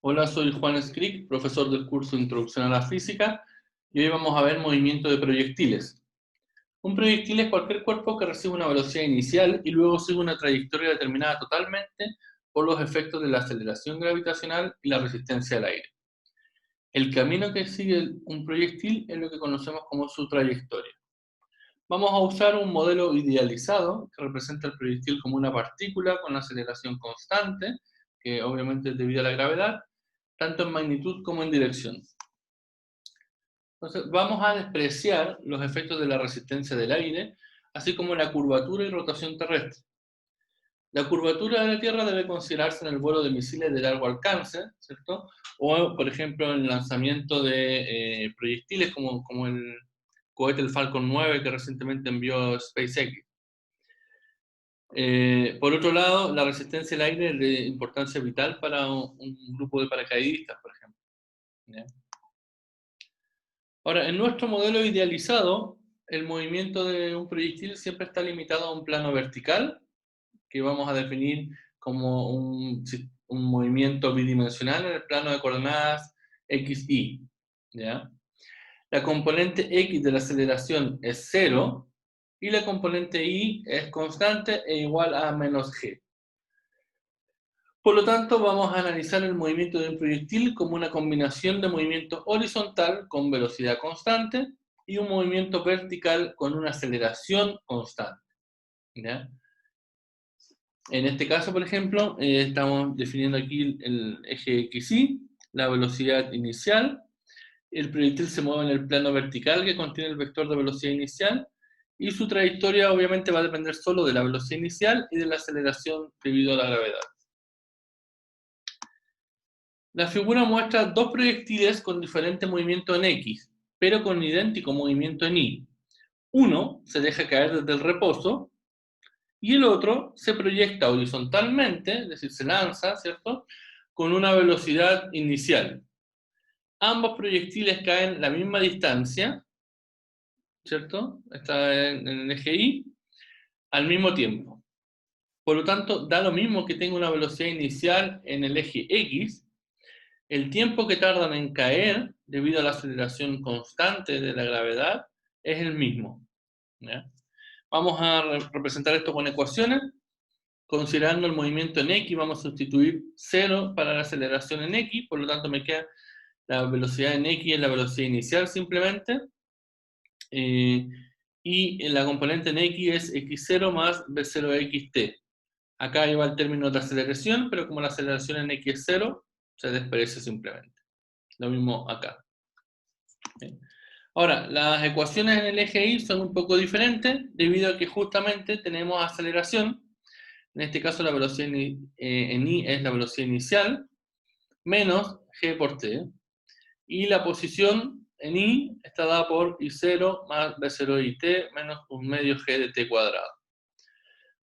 Hola, soy Juan Scrick, profesor del curso Introducción a la Física, y hoy vamos a ver movimiento de proyectiles. Un proyectil es cualquier cuerpo que recibe una velocidad inicial y luego sigue una trayectoria determinada totalmente por los efectos de la aceleración gravitacional y la resistencia al aire. El camino que sigue un proyectil es lo que conocemos como su trayectoria. Vamos a usar un modelo idealizado que representa el proyectil como una partícula con aceleración constante, que obviamente es debido a la gravedad, tanto en magnitud como en dirección. Entonces, vamos a despreciar los efectos de la resistencia del aire, así como la curvatura y rotación terrestre. La curvatura de la Tierra debe considerarse en el vuelo de misiles de largo alcance, ¿cierto? O, por ejemplo, en el lanzamiento de proyectiles como el cohete el Falcon 9 que recientemente envió SpaceX. Por otro lado, la resistencia al aire es de importancia vital para un grupo de paracaidistas, por ejemplo, ¿ya? Ahora, en nuestro modelo idealizado, el movimiento de un proyectil siempre está limitado a un plano vertical, que vamos a definir como un movimiento bidimensional en el plano de coordenadas x, y. ¿Ya? La componente x de la aceleración es 0 y la componente y es constante e igual a menos g. Por lo tanto, vamos a analizar el movimiento de un proyectil como una combinación de movimiento horizontal con velocidad constante y un movimiento vertical con una aceleración constante, ¿ya? En este caso, por ejemplo, estamos definiendo aquí el eje XY, la velocidad inicial. El proyectil se mueve en el plano vertical que contiene el vector de velocidad inicial y su trayectoria obviamente va a depender solo de la velocidad inicial y de la aceleración debido a la gravedad. La figura muestra dos proyectiles con diferente movimiento en X, pero con idéntico movimiento en Y. Uno se deja caer desde el reposo y el otro se proyecta horizontalmente, es decir, se lanza, ¿cierto?, con una velocidad inicial. Ambos proyectiles caen la misma distancia, ¿cierto? Está en el eje Y, al mismo tiempo. Por lo tanto, da lo mismo que tenga una velocidad inicial en el eje X. El tiempo que tardan en caer, debido a la aceleración constante de la gravedad, es el mismo, ¿ya? Vamos a representar esto con ecuaciones. Considerando el movimiento en X, vamos a sustituir 0 para la aceleración en X, por lo tanto me queda la velocidad en X es la velocidad inicial simplemente, y la componente en X es x0 más v0xt. Acá iba el término de aceleración, pero como la aceleración en X es 0, se desprecia simplemente. Lo mismo acá. ¿Sí? Ahora, las ecuaciones en el eje Y son un poco diferentes debido a que justamente tenemos aceleración. En este caso la velocidad en Y es la velocidad inicial menos g por t. Y la posición en Y está dada por I0 más V0 y t menos un medio g de t cuadrado.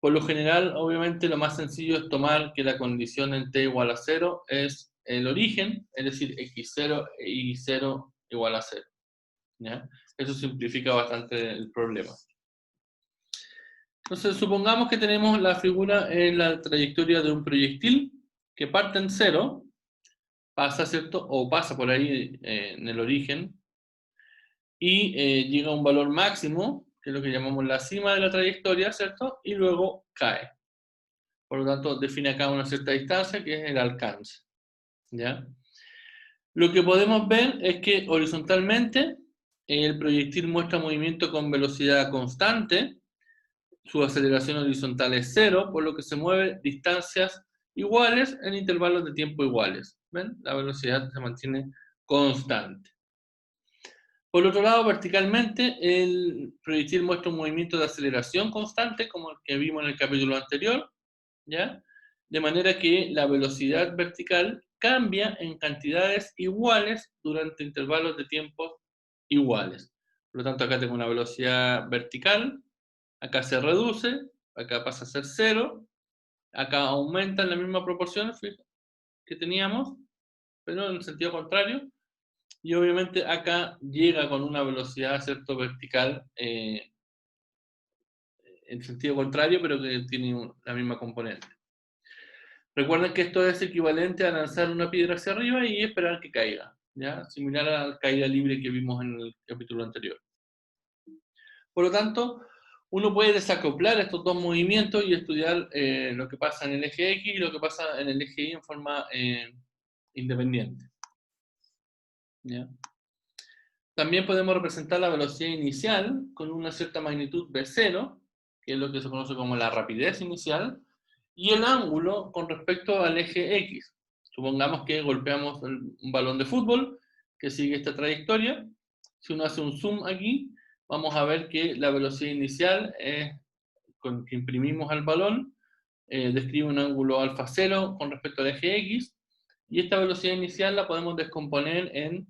Por lo general, obviamente, lo más sencillo es tomar que la condición en t igual a 0 es el origen, es decir, x0 e y0 igual a 0. ¿Ya? Eso simplifica bastante el problema. Entonces, supongamos que tenemos la figura en la trayectoria de un proyectil que parte en 0, pasa, ¿cierto? O pasa por ahí en el origen, y llega a un valor máximo, que es lo que llamamos la cima de la trayectoria, ¿cierto? Y luego cae. Por lo tanto, define acá una cierta distancia, que es el alcance, ¿ya? Lo que podemos ver es que horizontalmente el proyectil muestra movimiento con velocidad constante, su aceleración horizontal es 0, por lo que se mueve distancias iguales en intervalos de tiempo iguales. ¿Ven? La velocidad se mantiene constante. Por otro lado, verticalmente, el proyectil muestra un movimiento de aceleración constante, como el que vimos en el capítulo anterior, ¿ya? De manera que la velocidad vertical cambia en cantidades iguales durante intervalos de tiempo iguales. Por lo tanto, acá tengo una velocidad vertical, acá se reduce, acá pasa a ser 0, acá aumenta en la misma proporción que teníamos, pero en el sentido contrario, y obviamente acá llega con una velocidad, ¿cierto?, vertical en sentido contrario, pero que tiene la misma componente. Recuerden que esto es equivalente a lanzar una piedra hacia arriba y esperar que caiga, ¿ya? Similar a la caída libre que vimos en el capítulo anterior. Por lo tanto, uno puede desacoplar estos dos movimientos y estudiar lo que pasa en el eje X y lo que pasa en el eje Y en forma independiente, ¿ya? También podemos representar la velocidad inicial con una cierta magnitud V0, que es lo que se conoce como la rapidez inicial, y el ángulo con respecto al eje X. Supongamos que golpeamos un balón de fútbol que sigue esta trayectoria. Si uno hace un zoom aquí, vamos a ver que la velocidad inicial con que imprimimos al balón describe un ángulo alfa 0 con respecto al eje X, y esta velocidad inicial la podemos descomponer en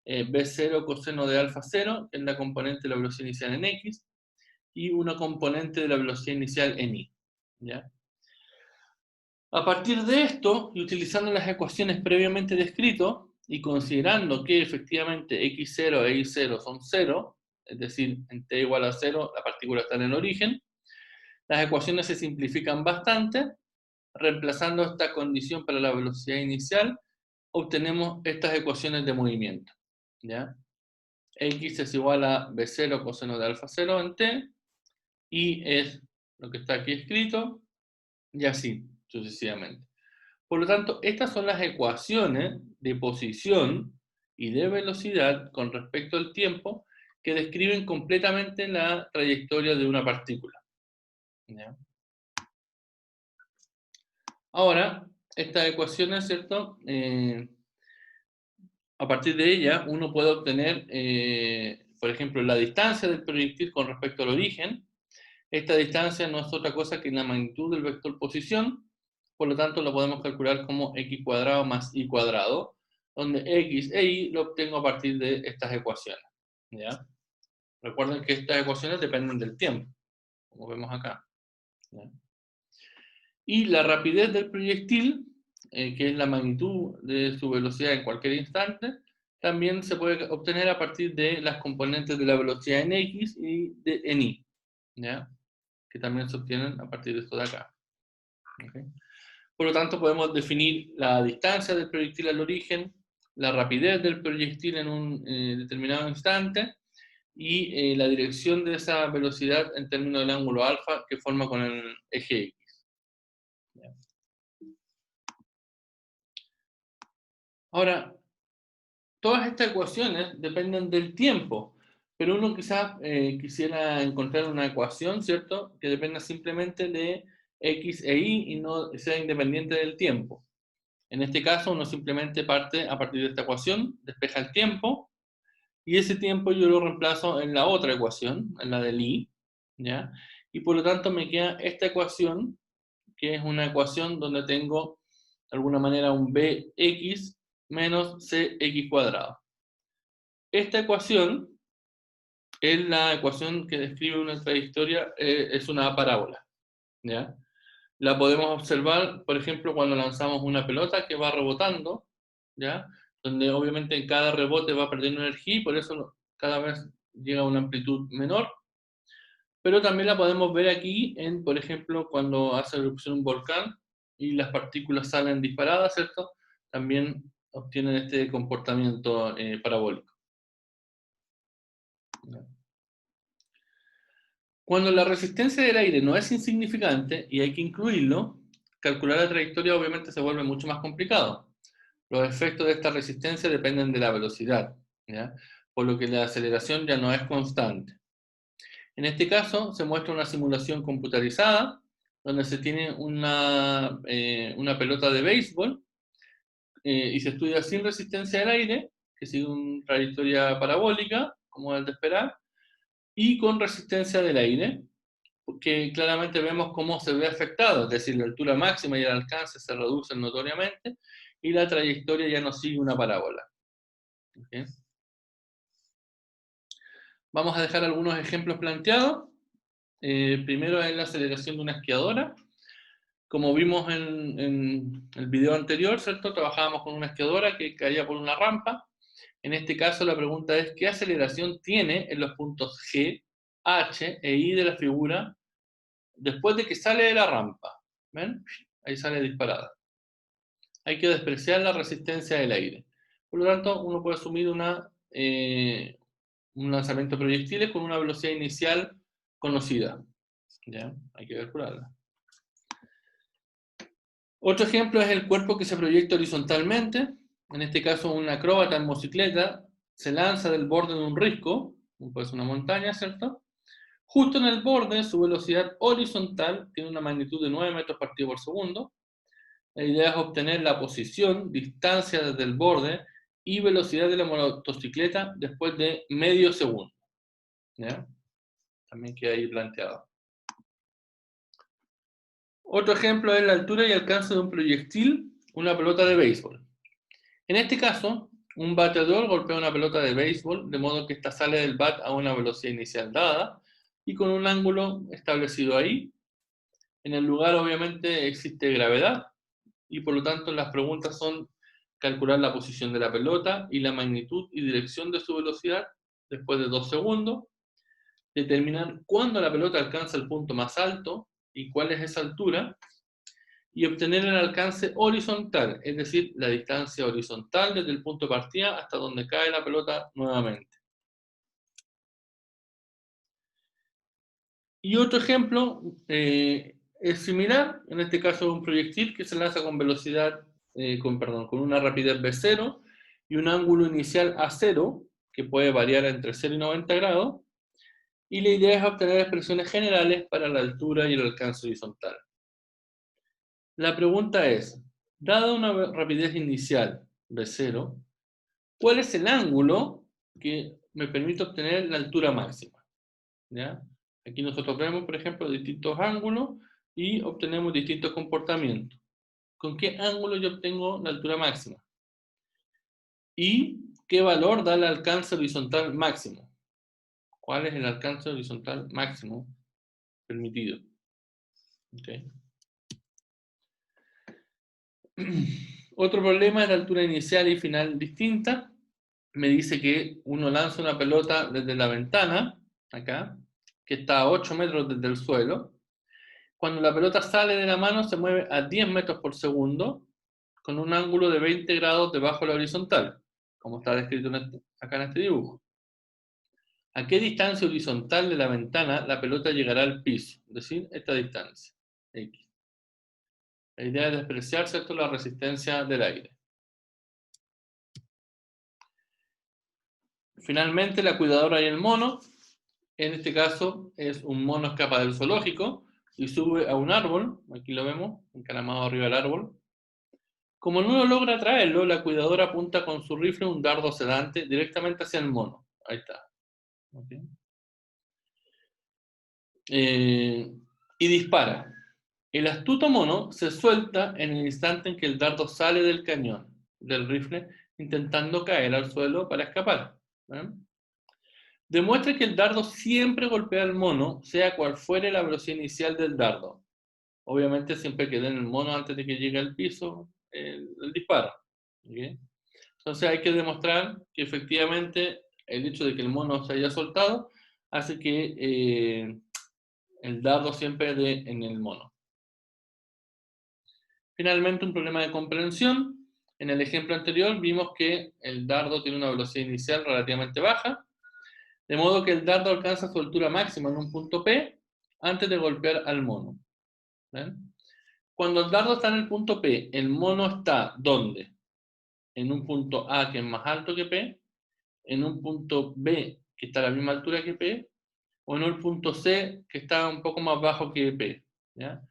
B0 coseno de alfa 0, que es la componente de la velocidad inicial en X, y una componente de la velocidad inicial en Y, ¿ya? A partir de esto, y utilizando las ecuaciones previamente descritas, y considerando que efectivamente x0 e y0 son 0, es decir, en t igual a 0, la partícula está en el origen, las ecuaciones se simplifican bastante. Reemplazando esta condición para la velocidad inicial, obtenemos estas ecuaciones de movimiento, ¿ya? X es igual a B0 coseno de alfa 0 en t, y es lo que está aquí escrito, y así sucesivamente. Por lo tanto, estas son las ecuaciones de posición y de velocidad con respecto al tiempo que describen completamente la trayectoria de una partícula, ¿ya? Ahora, estas ecuaciones, ¿cierto? A partir de ella, uno puede obtener, por ejemplo, la distancia del proyectil con respecto al origen. Esta distancia no es otra cosa que la magnitud del vector posición, por lo tanto lo podemos calcular como x cuadrado más y cuadrado, donde x e y lo obtengo a partir de estas ecuaciones, ¿ya? Recuerden que estas ecuaciones dependen del tiempo, como vemos acá, ¿ya? Y la rapidez del proyectil, que es la magnitud de su velocidad en cualquier instante, también se puede obtener a partir de las componentes de la velocidad en x y en y, ¿ya? Que también se obtienen a partir de esto de acá. ¿Okay? Por lo tanto, podemos definir la distancia del proyectil al origen, la rapidez del proyectil en un determinado instante, y la dirección de esa velocidad en términos del ángulo alfa que forma con el eje X. ¿Ya? Ahora, todas estas ecuaciones dependen del tiempo, pero uno quizás quisiera encontrar una ecuación, ¿cierto?, que dependa simplemente de x e y no sea independiente del tiempo. En este caso, uno simplemente parte a partir de esta ecuación, despeja el tiempo, y ese tiempo yo lo reemplazo en la otra ecuación, en la del y, ¿ya? Y por lo tanto me queda esta ecuación, que es una ecuación donde tengo, de alguna manera, un bx menos cx cuadrado. Esta ecuación es la ecuación que describe una trayectoria, es una parábola, ¿ya? La podemos observar, por ejemplo, cuando lanzamos una pelota que va rebotando, ¿ya? Donde obviamente en cada rebote va perdiendo energía y por eso cada vez llega a una amplitud menor. Pero también la podemos ver aquí, por ejemplo, cuando hace erupción un volcán y las partículas salen disparadas, ¿cierto? También obtienen este comportamiento parabólico, ¿ya? Cuando la resistencia del aire no es insignificante y hay que incluirlo, calcular la trayectoria obviamente se vuelve mucho más complicado. Los efectos de esta resistencia dependen de la velocidad, ¿ya? Por lo que la aceleración ya no es constante. En este caso se muestra una simulación computarizada donde se tiene una pelota de béisbol y se estudia sin resistencia del aire, que sigue una trayectoria parabólica, como es de esperar, y con resistencia del aire, porque claramente vemos cómo se ve afectado, es decir, la altura máxima y el alcance se reducen notoriamente y la trayectoria ya no sigue una parábola. ¿Okay? Vamos a dejar algunos ejemplos planteados. Primero es la aceleración de una esquiadora. Como vimos en el video anterior, ¿cierto? Trabajábamos con una esquiadora que caía por una rampa. En este caso la pregunta es, ¿qué aceleración tiene en los puntos G, H e I de la figura después de que sale de la rampa? ¿Ven? Ahí sale disparada. hay que despreciar la resistencia del aire. Por lo tanto, uno puede asumir un lanzamiento de proyectiles con una velocidad inicial conocida. ¿Ya? Hay que calcularla. Otro ejemplo es el cuerpo que se proyecta horizontalmente. En este caso, un acróbata en motocicleta se lanza del borde de un risco, puede ser una montaña, ¿cierto? Justo en el borde, su velocidad horizontal tiene una magnitud de 9 metros partido por segundo. La idea es obtener la posición, distancia desde el borde y velocidad de la motocicleta después de medio segundo. ¿Ya? También queda ahí planteado. Otro ejemplo es la altura y alcance de un proyectil, una pelota de béisbol. En este caso, un bateador golpea una pelota de béisbol de modo que ésta sale del bat a una velocidad inicial dada y con un ángulo establecido ahí. En el lugar obviamente existe gravedad y por lo tanto las preguntas son calcular la posición de la pelota y la magnitud y dirección de su velocidad después de 2 segundos, determinar cuándo la pelota alcanza el punto más alto y cuál es esa altura, y obtener el alcance horizontal, es decir, la distancia horizontal desde el punto de partida hasta donde cae la pelota nuevamente. Y otro ejemplo es similar, en este caso un proyectil que se lanza con velocidad, con una rapidez v0 y un ángulo inicial a0, que puede variar entre 0 y 90 grados, y la idea es obtener expresiones generales para la altura y el alcance horizontal. La pregunta es, dada una rapidez inicial v0, ¿cuál es el ángulo que me permite obtener la altura máxima? ¿Ya? Aquí nosotros vemos, por ejemplo, distintos ángulos y obtenemos distintos comportamientos. ¿Con qué ángulo yo obtengo la altura máxima? ¿Y qué valor da el alcance horizontal máximo? ¿Cuál es el alcance horizontal máximo permitido? Okay. Otro problema es la altura inicial y final distinta. Me dice que uno lanza una pelota desde la ventana, acá, que está a 8 metros desde el suelo. Cuando la pelota sale de la mano se mueve a 10 metros por segundo con un ángulo de 20 grados debajo de la horizontal, como está descrito acá en este dibujo. ¿A qué distancia horizontal de la ventana la pelota llegará al piso? Es decir, esta distancia, X. La idea es despreciar, ¿cierto?, la resistencia del aire. Finalmente, la cuidadora y el mono. En este caso, es un mono escapa del zoológico y sube a un árbol. Aquí lo vemos, encaramado arriba del árbol. Como no logra atraerlo, la cuidadora apunta con su rifle un dardo sedante directamente hacia el mono. Ahí está. ¿Okay? Y dispara. El astuto mono se suelta en el instante en que el dardo sale del cañón del rifle, intentando caer al suelo para escapar. ¿Eh? Demuestra que el dardo siempre golpea al mono, sea cual fuere la velocidad inicial del dardo. Obviamente siempre queda en el mono antes de que llegue al piso el disparo. ¿Okay? Entonces hay que demostrar que efectivamente el hecho de que el mono se haya soltado hace que el dardo siempre dé en el mono. Finalmente, un problema de comprensión. En el ejemplo anterior vimos que el dardo tiene una velocidad inicial relativamente baja, de modo que el dardo alcanza su altura máxima en un punto P antes de golpear al mono. ¿Ven? Cuando el dardo está en el punto P, el mono está ¿dónde? En un punto A que es más alto que P, en un punto B que está a la misma altura que P, o en un punto C que está un poco más bajo que P. ¿Ya?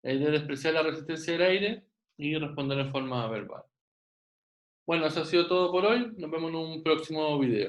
La idea es despreciar la resistencia del aire y responder en forma verbal. Bueno, eso ha sido todo por hoy. Nos vemos en un próximo video.